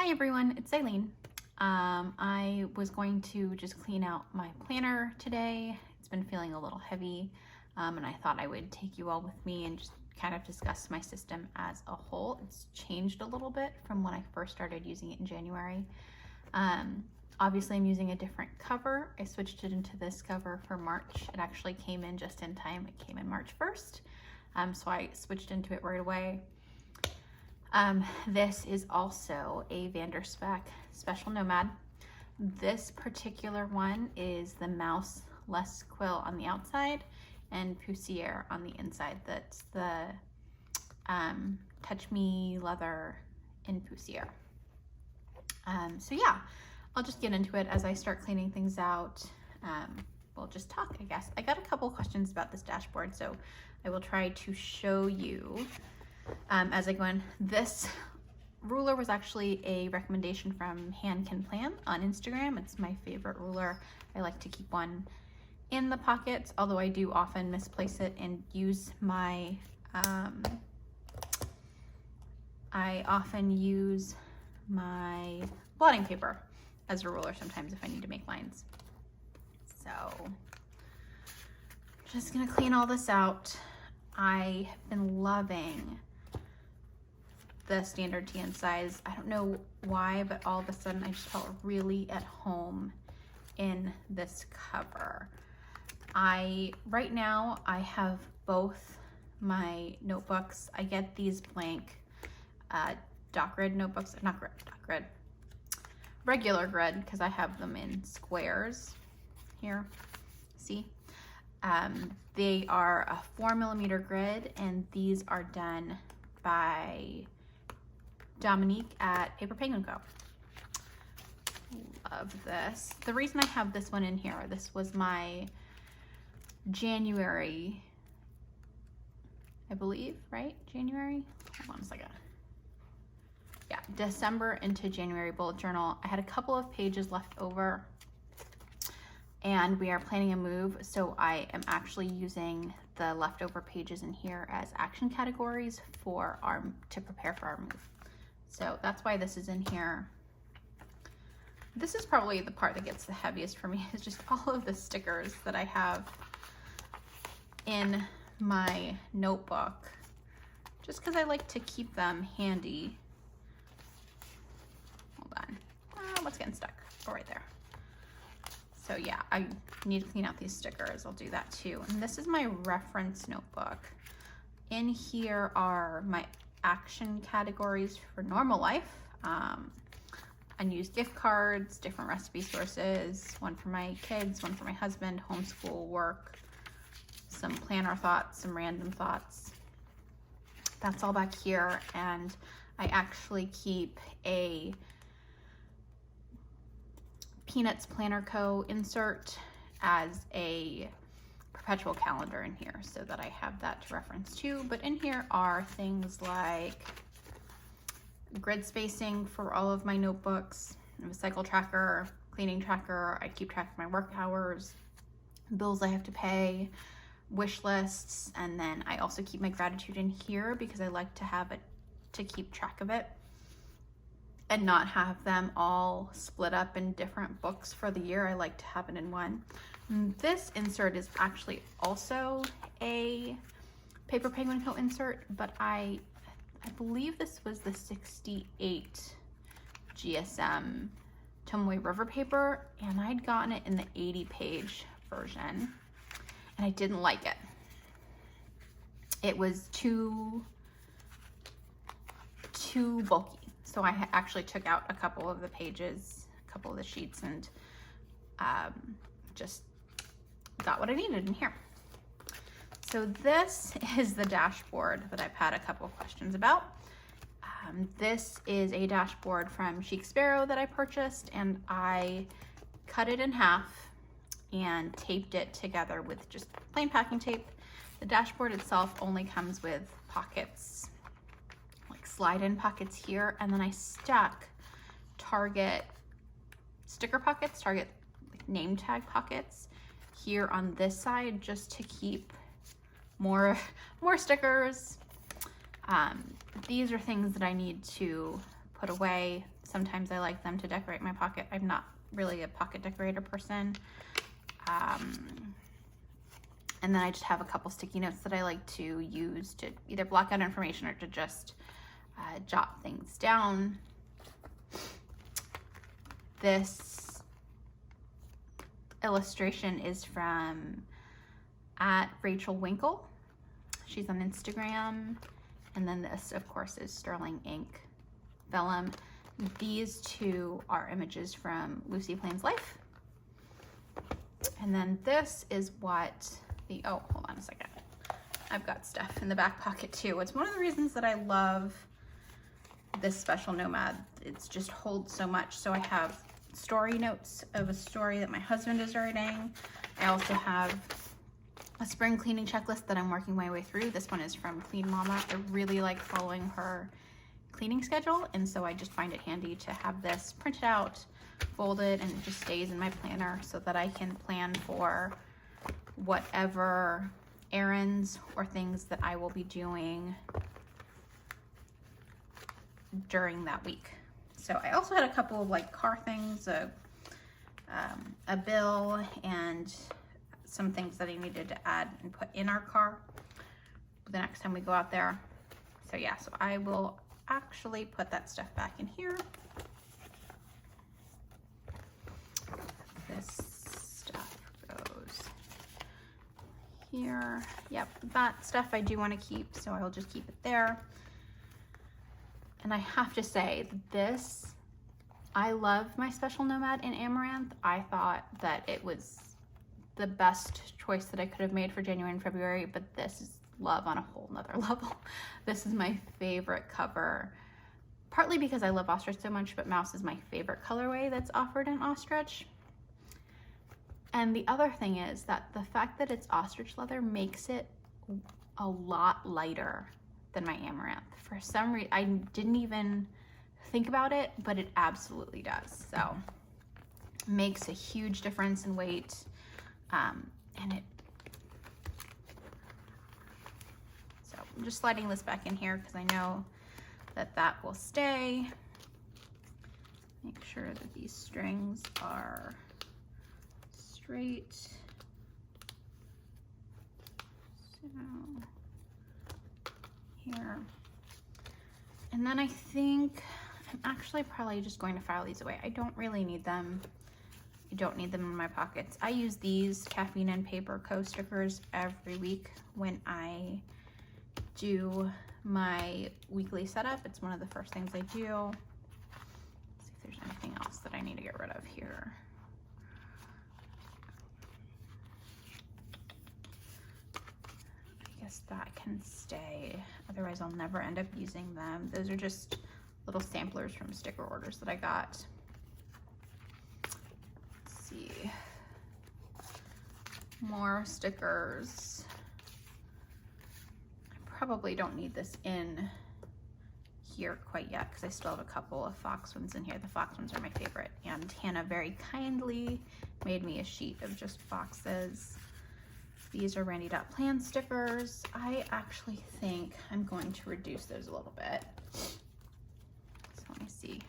Hi everyone, it's Eileen. I was going to just clean out my planner today. It's been feeling a little heavy, and I thought I would take you all with me and just kind of discuss my system as a whole. It's changed a little bit from when I first started using it in January. Obviously I'm using a different cover. I switched it into this cover for March. It actually came in just in time. It came in March 1st, so I switched into it right away. This is also a Vanderspec Special Nomad. This particular one is the mouse less quill on the outside and Poussiere on the inside. That's the Touch Me leather in Poussiere. So yeah, I'll just get into it as I start cleaning things out. We'll just talk, I guess. I got a couple questions about this dashboard, so I will try to show you as I go in. This ruler was actually a recommendation from Hand Can Plan on Instagram. It's my favorite ruler. I like to keep one in the pockets, although I do often misplace it and use my, I often use my blotting paper as a ruler sometimes if I need to make lines. So I'm just gonna clean all this out. I have been loving the standard TN size. I don't know why, but all of a sudden I just felt really at home in this cover. Right now I have both my notebooks. I get these blank dot grid notebooks, not grid, dot grid, regular grid, because I have them in squares here, see? They are a 4mm grid, and these are done by Dominique at Paper Penguin Co. Love this. The reason I have this one in here, this was my January, I believe, right? January? Hold on a second. Yeah, December into January bullet journal. I had a couple of pages left over and we are planning a move, so I am actually using the leftover pages in here as action categories for to prepare for our move. So that's why this is in here. This is probably the part that gets the heaviest for me, is just all of the stickers that I have in my notebook, just because I like to keep them handy. Hold on, what's getting stuck? Oh, right there. So yeah, I need to clean out these stickers. I'll do that too. And this is my reference notebook. In here are my action categories for normal life. Unused gift cards, different recipe sources, one for my kids, one for my husband, homeschool, work, some planner thoughts, some random thoughts. That's all back here. And I actually keep a Peanuts Planner Co. insert as a perpetual calendar in here, so that I have that to reference too. But in here are things like grid spacing for all of my notebooks. I have a cycle tracker, cleaning tracker. I keep track of my work hours, bills I have to pay, wish lists, and then I also keep my gratitude in here because I like to have it to keep track of it and not have them all split up in different books for the year. I like to have it in one. This insert is actually also a Paper Penguin Co. insert, but I believe this was the 68 GSM Tomoe River paper, and I'd gotten it in the 80-page version, and I didn't like it. It was too bulky. So I actually took out a couple of the pages, a couple of the sheets, and just got what I needed in here. So this is the dashboard that I've had a couple of questions about. This is a dashboard from Chic Sparrow that I purchased, and I cut it in half and taped it together with just plain packing tape. The dashboard itself only comes with pockets, slide-in pockets here, and then I stuck Target sticker pockets, Target name tag pockets here on this side, just to keep more stickers. These are things that I need to put away. Sometimes I like them to decorate my pocket. I'm not really a pocket decorator person. And then I just have a couple sticky notes that I like to use to either block out information or to just jot things down. This illustration is from @RachelWinkle. She's on Instagram. And then this, of course, is Sterling Ink Vellum. These two are images from Lucy Plain's Life. And then this is what the, oh, hold on a second. I've got stuff in the back pocket too. It's one of the reasons that I love this special Nomad. It's just holds so much. So I have story notes of a story that my husband is writing. I also have a spring cleaning checklist that I'm working my way through. This one is from Clean Mama. I really like following her cleaning schedule, and so I just find it handy to have this printed out, folded, and it just stays in my planner so that I can plan for whatever errands or things that I will be doing during that week. So I also had a couple of like car things, a bill, and some things that I needed to add and put in our car the next time we go out there. So yeah, so I will actually put that stuff back in here. This stuff goes here. Yep, that stuff I do want to keep, so I'll just keep it there. And I have to say, this, I love my special Nomad in Amaranth. I thought that it was the best choice that I could have made for January and February, but this is love on a whole nother level. This is my favorite cover, partly because I love ostrich so much, but mouse is my favorite colorway that's offered in ostrich. And the other thing is that the fact that it's ostrich leather makes it a lot lighter than my Amaranth. For some reason, I didn't even think about it, but it absolutely does. So it makes a huge difference in weight. And it, so I'm just sliding this back in here because I know that that will stay. Make sure that these strings are straight. So here. And then I think I'm actually probably just going to file these away. I don't really need them. I don't need them in my pockets. I use these Caffeine and Paper Co stickers every week when I do my weekly setup. It's one of the first things I do. Let's see if there's anything else that I need to get rid of here. I guess that can stay. Otherwise, I'll never end up using them. Those are just little samplers from sticker orders that I got. More stickers. I probably don't need this in here quite yet because I still have a couple of fox ones in here. The fox ones are my favorite, and Hannah very kindly made me a sheet of just foxes. These are Randy Dot Plan stickers. I actually think I'm going to reduce those a little bit. So let me see.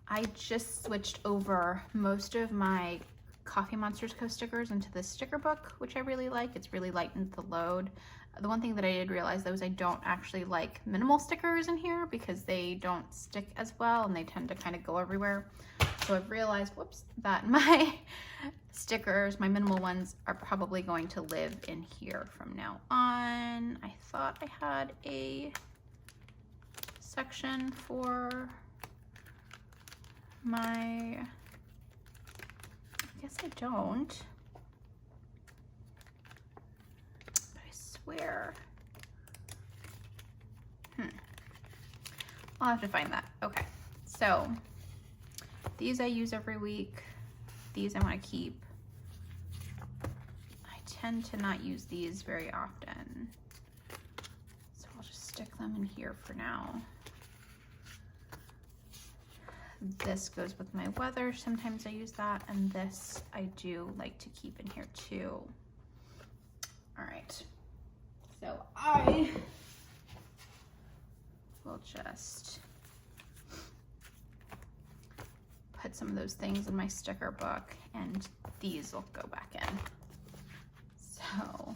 I just switched over most of my Coffee Monsters Co stickers into this sticker book, which I really like. It's really lightened the load. The one thing that I did realize though is I don't actually like minimal stickers in here because they don't stick as well and they tend to kind of go everywhere. So I've realized, whoops, that my stickers, my minimal ones, are probably going to live in here from now on. I thought I had a section for my, I guess I don't, but I swear, I'll have to find that. Okay, so these I use every week. These I want to keep. I tend to not use these very often, so I'll just stick them in here for now. This goes with my weather. Sometimes I use that, and this I do like to keep in here too. All right, so I will just put some of those things in my sticker book, and these will go back in. So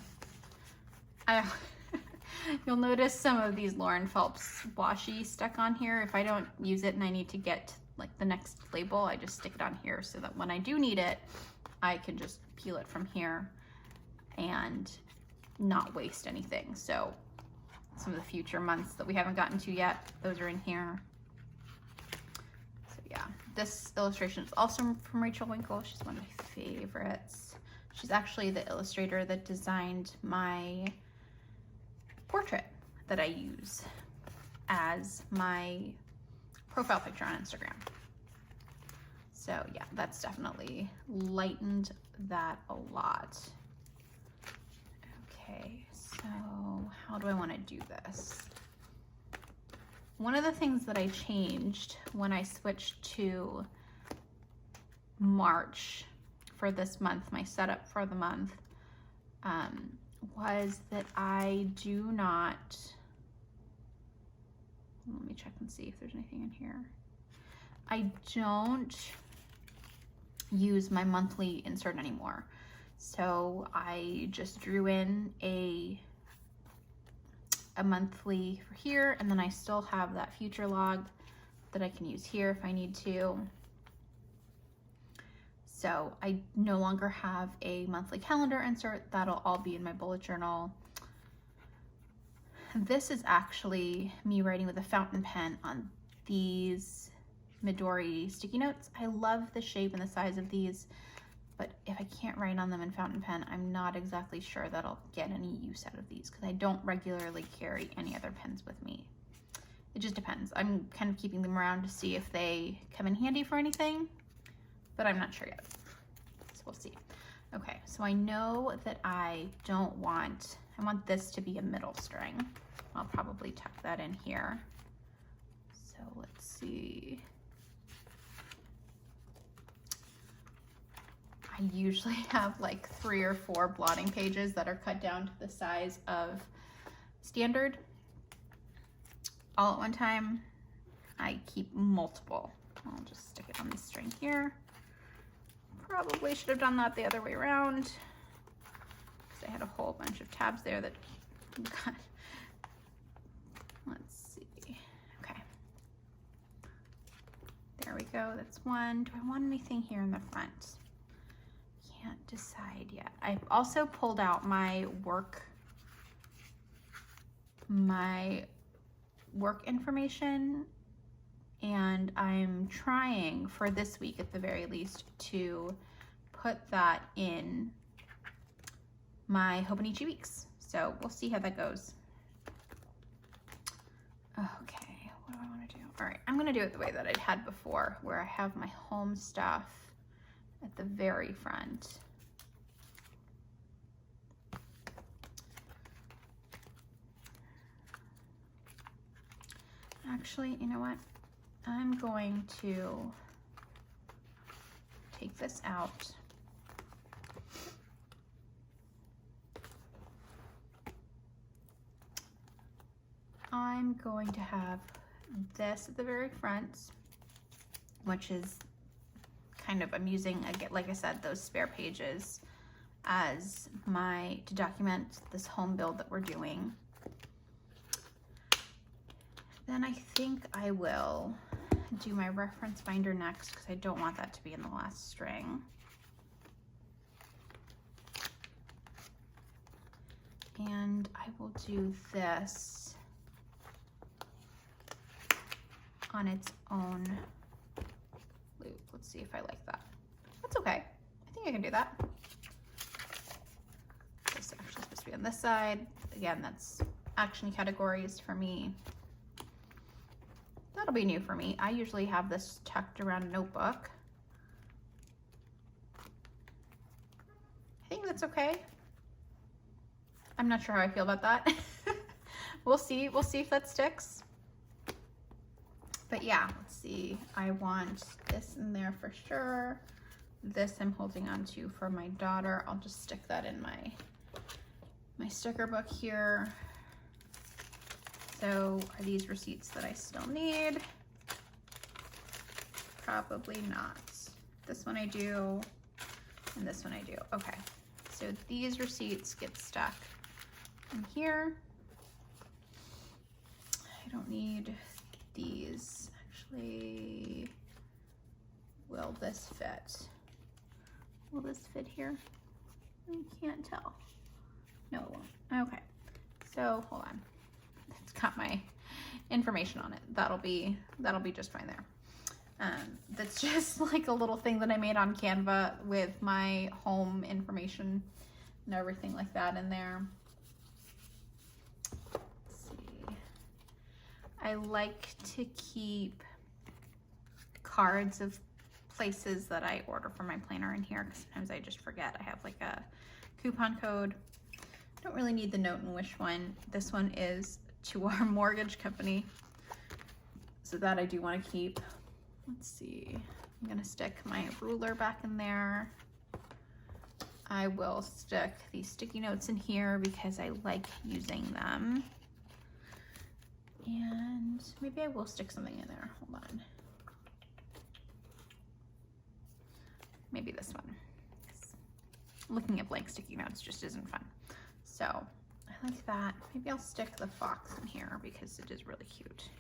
you'll notice some of these Lauren Phelps washi stuck on here. If I don't use it and I need to get like the next label, I just stick it on here so that when I do need it, I can just peel it from here and not waste anything. So some of the future months that we haven't gotten to yet, those are in here. So yeah, this illustration is also from Rachel Winkle. She's one of my favorites. She's actually the illustrator that designed my portrait that I use as my profile picture on Instagram. So yeah, that's definitely lightened that a lot. Okay, so how do I want to do this? One of the things that I changed when I switched to March for this month, my setup for the month, was that I do not, let me check and see if there's anything in here. I don't use my monthly insert anymore. So I just drew in a monthly for here, and then I still have that future log that I can use here if I need to. So I no longer have a monthly calendar insert. That'll all be in my bullet journal. This is actually me writing with a fountain pen on these Midori sticky notes. I love the shape and the size of these, but if I can't write on them in fountain pen, I'm not exactly sure that I'll get any use out of these because I don't regularly carry any other pens with me. It just depends. I'm kind of keeping them around to see if they come in handy for anything, but I'm not sure yet. So we'll see. Okay, so I know that I want this to be a middle string. I'll probably tuck that in here. So let's see. I usually have like 3 or 4 blotting pages that are cut down to the size of standard. All at one time. I keep multiple. I'll just stick it on this string here. Probably should have done that the other way around because I had a whole bunch of tabs there that got. Let's see. Okay. There we go. That's one. Do I want anything here in the front? Can't decide yet. I've also pulled out my work information, and I'm trying for this week at the very least to put that in my Hobonichi weeks. So we'll see how that goes. Okay, what do I want to do? All right, I'm going to do it the way that I'd had before, where I have my home stuff at the very front. Actually, you know what? I'm going to take this out. I'm going to have this at the very front, which is kind of, I'm using, like I said, those spare pages as to document this home build that we're doing. Then I think I will do my reference binder next because I don't want that to be in the last string. And I will do this on its own loop. Let's see if I like that. That's okay. I think I can do that. This is actually supposed to be on this side. Again, that's action categories for me. That'll be new for me. I usually have this tucked around a notebook. I think that's okay. I'm not sure how I feel about that. We'll see. We'll see if that sticks. But yeah, let's see. I want this in there for sure. This I'm holding on to for my daughter. I'll just stick that in my sticker book here. So are these receipts that I still need? probably not. This one I do, and this one I do. Okay, so these receipts get stuck in here. I don't need these. Actually, will this fit? Will this fit here? I can't tell. No, it won't. Okay, so hold on. It's got my information on it. That'll be just fine there. That's just like a little thing that I made on Canva with my home information and everything like that in there. Let's see. I like to keep cards of places that I order for my planner in here because sometimes I just forget. I have like a coupon code. Don't really need the note and wish one. This one is to our mortgage company, so that I do want to keep. Let's see, I'm gonna stick my ruler back in there. I will stick these sticky notes in here because I like using them. And maybe I will stick something in there, hold on. Maybe this one. Looking at blank sticky notes just isn't fun. So I like that. Maybe I'll stick the fox in here because it is really cute.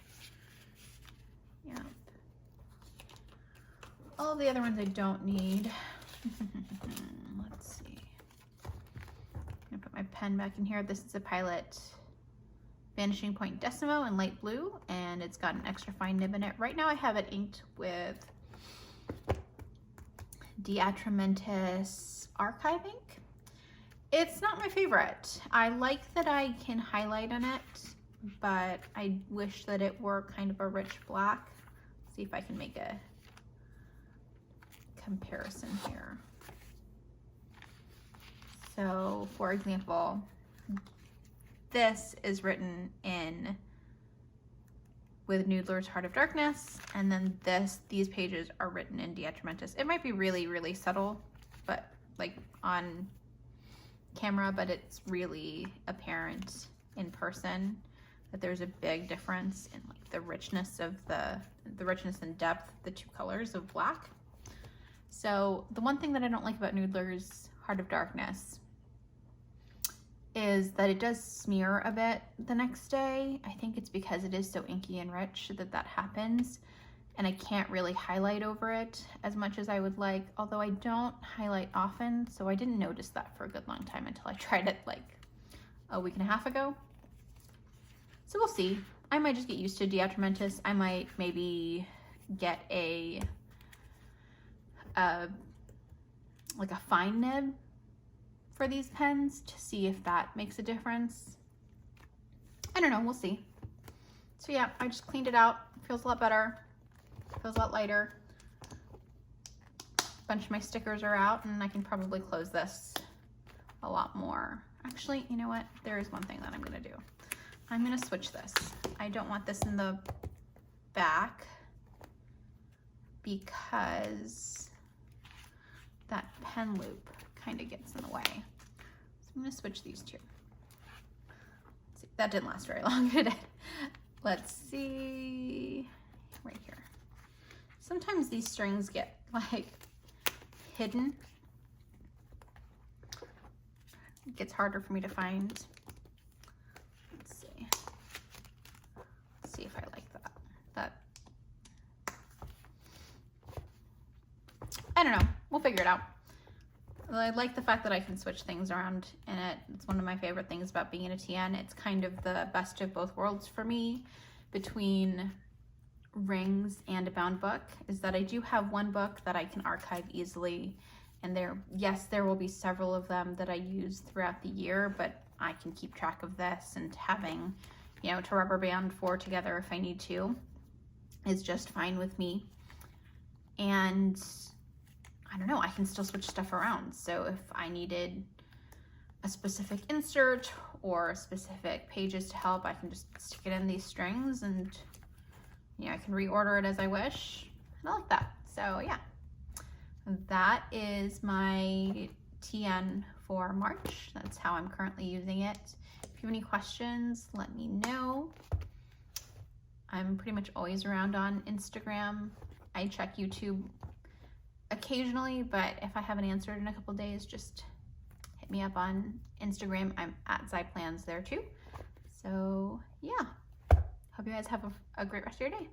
Yeah. All of the other ones I don't need. Let's see. I'm gonna put my pen back in here. This is a Pilot Vanishing Point Decimo in light blue, and it's got an extra fine nib in it. Right now I have it inked with Diatramentis Archive ink. It's not my favorite. I like that I can highlight on it, but I wish that it were kind of a rich black. Let's see if I can make a comparison here. So for example, this is written in with Noodler's Heart of Darkness, and then these pages are written in Diatramentis. It might be really, really subtle, but like on camera, but it's really apparent in person that there's a big difference in like the richness of the richness and depth, the two colors of black. So the one thing that I don't like about Noodler's Heart of Darkness is that it does smear a bit the next day. I think it's because it is so inky and rich that happens, and I can't really highlight over it as much as I would like, although I don't highlight often, so I didn't notice that for a good long time until I tried it like a week and a half ago. So we'll see. I might just get used to Diatramentis. I might maybe get like a fine nib for these pens to see if that makes a difference. I don't know, we'll see. So yeah, I just cleaned it out. It feels a lot better, feels a lot lighter. A bunch of my stickers are out, and I can probably close this a lot more. Actually, you know what? There is one thing that I'm gonna do. I'm gonna switch this. I don't want this in the back because that pen loop kind of gets in the way. So I'm gonna switch these two. Let's see. That didn't last very long, did it? Let's see, right here. Sometimes these strings get like hidden. It gets harder for me to find. Let's see. Let's see if I like that. I don't know, we'll figure it out. I like the fact that I can switch things around in it. It's one of my favorite things about being in a TN. It's kind of the best of both worlds for me between rings and a bound book, is that I do have one book that I can archive easily, and there will be several of them that I use throughout the year, but I can keep track of this, and having, you know, to rubber band 4 together if I need to is just fine with me. And I don't know, I can still switch stuff around. So if I needed a specific insert or specific pages to help, I can just stick it in these strings, and you know, I can reorder it as I wish. And I like that. So yeah, that is my TN for March. That's how I'm currently using it. If you have any questions, let me know. I'm pretty much always around on Instagram. I check YouTube occasionally, but if I haven't answered in a couple days, just hit me up on Instagram. I'm at ZyPlans there too. So yeah, hope you guys have a great rest of your day.